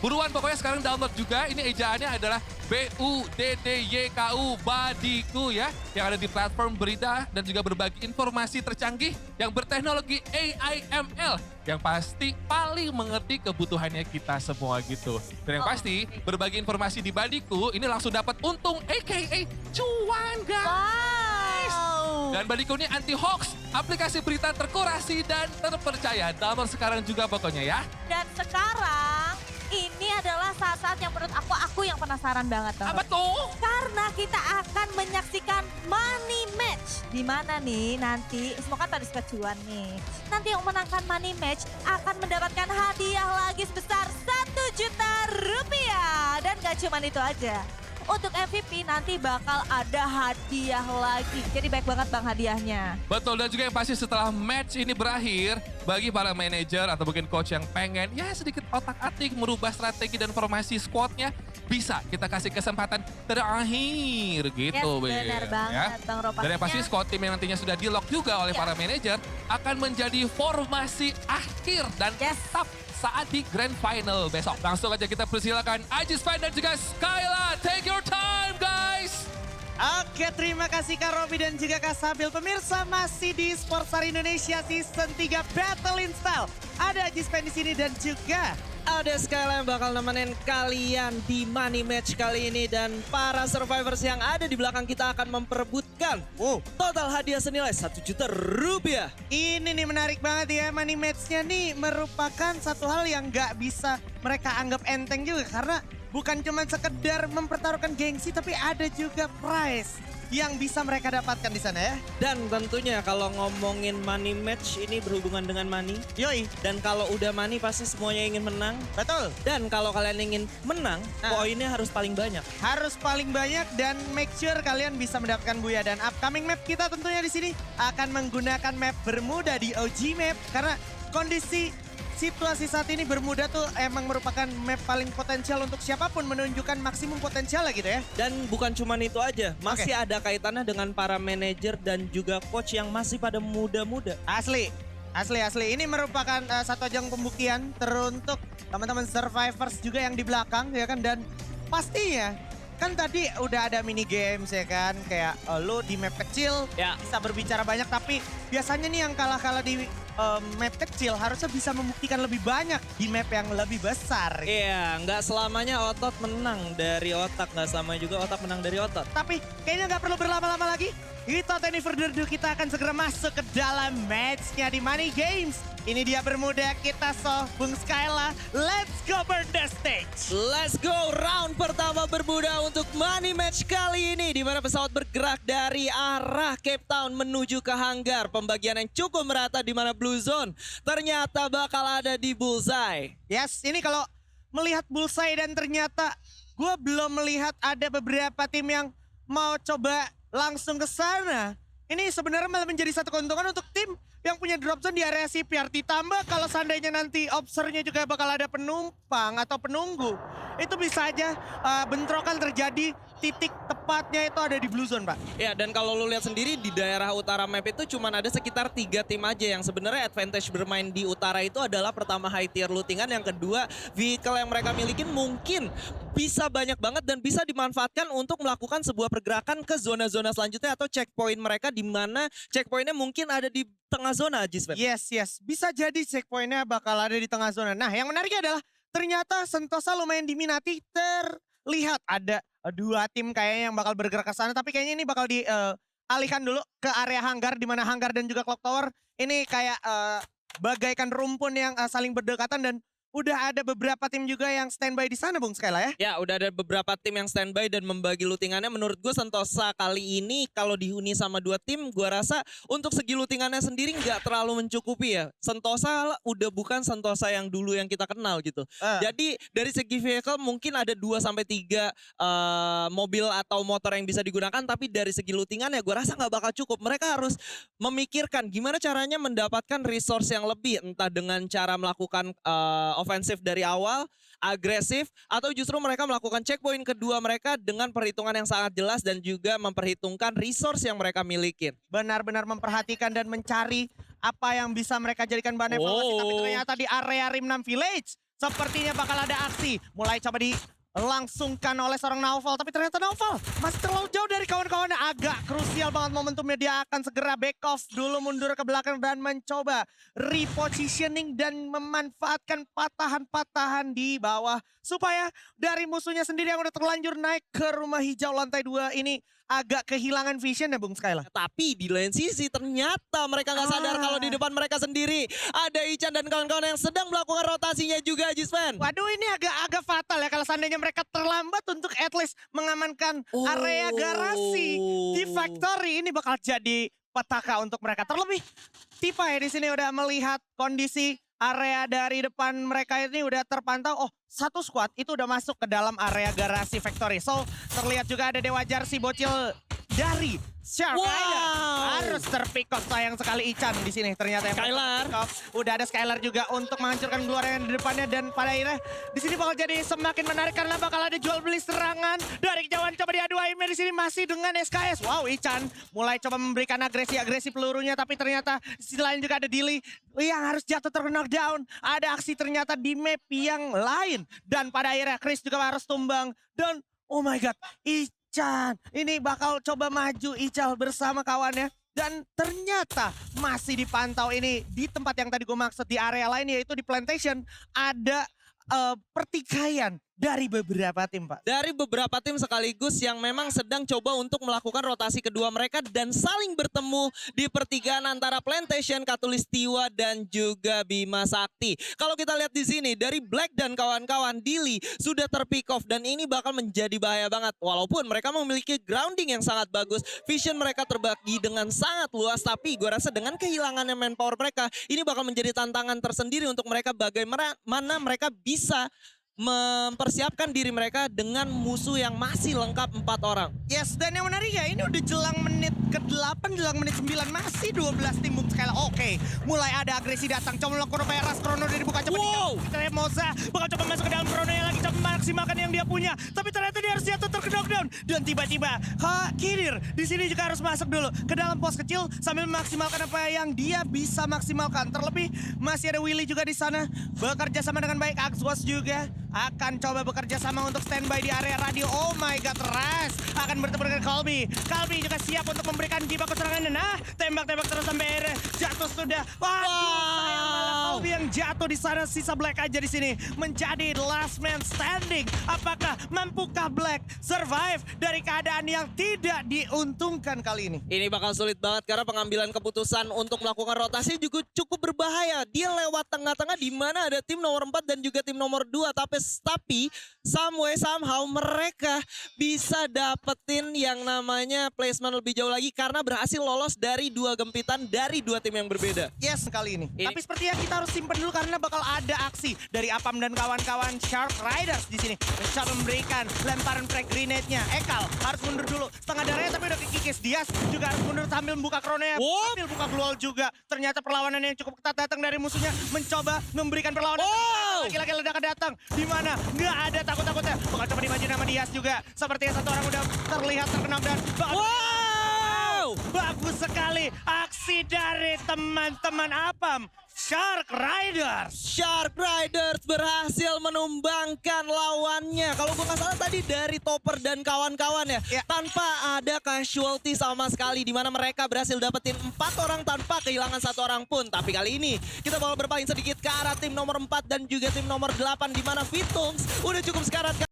Buruan pokoknya sekarang download juga. Ini ejaannya adalah BUDDYKU, Badiku ya. Yang ada di platform berita dan juga berbagi informasi tercanggih yang berteknologi AIML. Yang pasti paling mengerti kebutuhannya kita semua gitu. Dan yang pasti berbagi informasi di Badiku ini langsung dapat untung aka cuan guys. Dan Badiku ini anti hoax, aplikasi berita terkurasi dan terpercaya. Download sekarang juga pokoknya ya. Dan sekarang ini adalah saat-saat yang menurut aku yang penasaran banget. Apa tuh? Karena kita akan menyaksikan money match. Di mana nih nanti, semua kan pada suka cuan nih. Nanti yang menangkan money match akan mendapatkan hadiah lagi sebesar 1 juta rupiah. Dan gak cuma itu aja. Untuk MVP nanti bakal ada hadiah lagi. Jadi baik banget Bang hadiahnya. Betul, dan juga yang pasti setelah match ini berakhir, bagi para manajer atau mungkin coach yang pengen ya sedikit otak-atik merubah strategi dan formasi squadnya, bisa kita kasih kesempatan terakhir gitu. Yes, benar banget Bang Ro. Dan yang pasti squad tim yang nantinya sudah di-lock juga oleh para manajer akan menjadi formasi akhir dan tetap saat di Grand Final besok. Langsung aja kita persilakan Ajis Fan dan juga Skyla. Take your time guys. Oke, terima kasih Kak Robi dan juga Kak Sabil. Pemirsa masih di Sportstar Indonesia Season 3 Battle in Style. Ada Ajis Fan di sini dan juga ada Skyla yang bakal nemenin kalian di money match kali ini. Dan para survivors yang ada di belakang kita akan memperebutkan total hadiah senilai 1 juta rupiah. ini nih menarik banget ya. Money match-nya nih merupakan satu hal yang gak bisa mereka anggap enteng juga. Karena bukan cuma sekedar mempertaruhkan gengsi, tapi ada juga prize yang bisa mereka dapatkan di sana ya. Dan tentunya kalau ngomongin money match ini berhubungan dengan money. Yoi, Dan kalau udah money pasti semuanya ingin menang. betul. Dan kalau kalian ingin menang, poinnya harus paling banyak. Harus paling banyak dan make sure kalian bisa mendapatkan buya. Dan upcoming map kita tentunya di sini akan menggunakan map Bermuda di OG map. Karena kondisi situasi saat ini Bermuda tuh emang merupakan map paling potensial untuk siapapun menunjukkan maksimum potensial lah gitu ya. Dan bukan cuma itu aja, masih ada kaitannya dengan para manajer dan juga coach yang masih pada muda-muda. Asli. Ini merupakan satu ajang pembuktian teruntuk teman-teman survivors juga yang di belakang ya kan. Dan pastinya kan tadi udah ada mini games ya kan. Kayak lo di map kecil bisa berbicara banyak, tapi biasanya nih yang kalah-kalah di map kecil harusnya bisa membuktikan lebih banyak di map yang lebih besar. Iya, nggak selamanya otot menang dari otak, nggak sama juga otak menang dari otot. Tapi kayaknya nggak perlu berlama-lama lagi. Without any further ado, kita akan segera masuk ke dalam matchnya di Money Games. Ini dia Bermuda, kita Bung Skyla. Let's go burn the stage. Let's go, round pertama Bermuda untuk money match kali ini. Di mana pesawat bergerak dari arah Cape Town menuju ke hanggar. Pembagian yang cukup merata di mana Blue Zone ternyata bakal ada di Bullseye. Yes, ini kalau melihat Bullseye dan ternyata gue belum melihat ada beberapa tim yang mau coba langsung ke sana. Ini sebenarnya malah menjadi satu keuntungan untuk tim yang punya drop zone di area CPR. Ditambah kalau seandainya nanti obsernya juga bakal ada penumpang atau penunggu. Itu bisa aja bentrokan terjadi, titik tepatnya itu ada di Blue Zone, Pak. Ya, dan kalau lu lihat sendiri di daerah utara map itu cuma ada sekitar 3 tim aja yang sebenarnya advantage bermain di utara itu adalah pertama high tier lootingan, yang kedua vehicle yang mereka milikin mungkin bisa banyak banget dan bisa dimanfaatkan untuk melakukan sebuah pergerakan ke zona-zona selanjutnya atau checkpoint mereka di mana checkpointnya mungkin ada di tengah zona, Jisbet. Yes. Bisa jadi checkpointnya bakal ada di tengah zona. Nah, yang menariknya adalah ternyata Sentosa lumayan diminati. Terlihat ada 2 tim kayaknya yang bakal bergerak ke sana. Tapi kayaknya ini bakal dialihkan dulu ke area hanggar. Di mana hanggar dan juga clock tower ini kayak bagaikan rumpun yang saling berdekatan. Dan udah ada beberapa tim juga yang standby di sana, Bung Skyla ya? Ya, udah ada beberapa tim yang standby dan membagi lootingannya. Menurut gue Sentosa kali ini kalau dihuni sama 2 tim, gue rasa untuk segi lootingannya sendiri nggak terlalu mencukupi ya. Sentosa udah bukan Sentosa yang dulu yang kita kenal gitu. Jadi dari segi vehicle mungkin ada 2-3 mobil atau motor yang bisa digunakan, tapi dari segi lootingannya gue rasa nggak bakal cukup. Mereka harus memikirkan gimana caranya mendapatkan resource yang lebih, entah dengan cara melakukan ofensif dari awal, agresif, atau justru mereka melakukan checkpoint kedua mereka dengan perhitungan yang sangat jelas dan juga memperhitungkan resource yang mereka milikin. Benar-benar memperhatikan dan mencari apa yang bisa mereka jadikan bahan evaluasi. Tapi ternyata di area Rimnam Village Sepertinya bakal ada aksi. Mulai coba dilangsungkan oleh seorang Naufal. Tapi ternyata Naufal masih terlalu jauh dari kawan-kawannya. Agak krusial banget momentumnya. Dia akan segera back off dulu, mundur ke belakang dan mencoba repositioning dan memanfaatkan patahan-patahan di bawah. Supaya dari musuhnya sendiri yang udah terlanjur naik ke rumah hijau lantai 2 ini agak kehilangan vision ya Bung Skyla. Tapi di lain sisi ternyata mereka nggak sadar kalau di depan mereka sendiri ada Ichan dan kawan-kawan yang sedang melakukan rotasinya juga, Jisven. Waduh, ini agak fatal ya kalau seandainya mereka terlambat untuk at least mengamankan area garasi di factory. Ini bakal jadi petaka untuk mereka. Terlebih Tifa ya di sini udah melihat kondisi area dari depan mereka ini udah terpantau. Oh, satu squad itu udah masuk ke dalam area garasi factory. So, terlihat juga ada Dewa Jarsi bocil dari Shark Rider. Harus terpick-off, sayang sekali Ichan di sini. Ternyata yang Skylar. udah ada Skylar juga untuk menghancurkan Gloria yang di depannya, dan pada akhirnya di sini bakal jadi semakin menarik karena bakal ada jual beli serangan dari kejauhan. Coba diadu aimnya di sini masih dengan SKS. Wow, Ichan mulai coba memberikan agresi pelurunya, tapi ternyata di sisi lain juga ada Dilly yang harus jatuh terknockdown. Ada aksi ternyata di map yang lain, dan pada akhirnya Chris juga harus tumbang. Dan oh my god, Ichan ini bakal coba maju Ical bersama kawannya. Dan ternyata masih dipantau ini di tempat yang tadi gue maksud, di area lain yaitu di plantation. Ada pertikaian dari beberapa tim, Pak. Dari beberapa tim sekaligus yang memang sedang coba untuk melakukan rotasi kedua mereka dan saling bertemu di pertigaan antara Plantation, Katulistiwa dan juga Bima Sakti. Kalau kita lihat di sini dari Black dan kawan-kawan, Dilly sudah terpick off dan ini bakal menjadi bahaya banget. Walaupun mereka memiliki grounding yang sangat bagus, vision mereka terbagi dengan sangat luas, tapi gue rasa dengan kehilangannya manpower mereka, ini bakal menjadi tantangan tersendiri untuk mereka bagaimana mereka bisa mempersiapkan diri mereka dengan musuh yang masih lengkap 4 orang. Yes, dan yang menarik ya, ini udah jelang menit ke-8, jelang menit 9, masih 12 tim Bung Skyla. Oke, mulai ada agresi datang, coba melakukan Peras, Chrono dari dibuka, coba dijauh. Moza bakal coba masuk ke dalam Chrono-nya lagi, coba maksimalkan yang dia punya. Tapi ternyata dia harus jatuh terknockdown. Dan tiba-tiba, Kirir di sini juga harus masuk dulu ke dalam pos kecil sambil memaksimalkan apa yang dia bisa maksimalkan. Terlebih, masih ada Willy juga di sana, bekerja sama dengan baik. Axwas juga akan coba bekerja sama untuk standby di area radio. Oh my god, Ras akan bertemu dengan Colby. Colby juga siap untuk memberikan jibak serangan. Nah, tembak-tembak terus sampai akhirnya jatuh sudah. Wow, Colby yang jatuh di sana. Sisa Black aja di sini menjadi last man standing. Apakah mampukah Black survive dari keadaan yang tidak diuntungkan kali ini? Ini bakal sulit banget karena pengambilan keputusan untuk melakukan rotasi juga cukup berbahaya. Dia lewat tengah-tengah di mana ada tim nomor 4 dan juga tim nomor 2. Tapi somehow mereka bisa dapetin yang namanya placement lebih jauh lagi karena berhasil lolos dari 2 gempitan dari 2 tim yang berbeda. Yes, kali ini. Tapi sepertinya kita harus simpen dulu karena bakal ada aksi dari Apam dan kawan-kawan Shark Riders di sini. Mencoba memberikan lemparan frag grenade-nya. Ekal harus mundur dulu. Setengah darahnya tapi udah kikis. Dias juga harus mundur sambil membuka Chrono-nya. Sambil buka Blue Wall juga. Ternyata perlawanan yang cukup ketat datang dari musuhnya. Mencoba memberikan perlawanan. Lagi-lagi ledakan datang. Di mana nggak ada takut-takutnya. Bakal coba dimaju nama Dias juga. Sepertinya satu orang udah terlihat terkena dan bagus sekali aksi dari teman-teman Apam. Shark Riders. Shark Riders berhasil menumbangkan lawannya. Kalau gue nggak salah tadi dari Topper dan kawan-kawan ya. Tanpa ada casualty sama sekali. Di mana mereka berhasil dapetin 4 orang tanpa kehilangan 1 orang pun. Tapi kali ini kita bakal berpaling sedikit ke arah tim nomor 4 dan juga tim nomor 8. Di mana Vitungs udah cukup sekarat